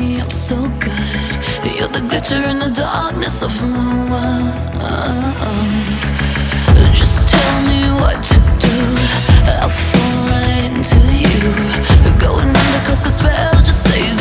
me up so good. You're the glitter in the darkness of my world. Just tell me what to do, I'll fall right into you. Going under 'cause the spell, just say the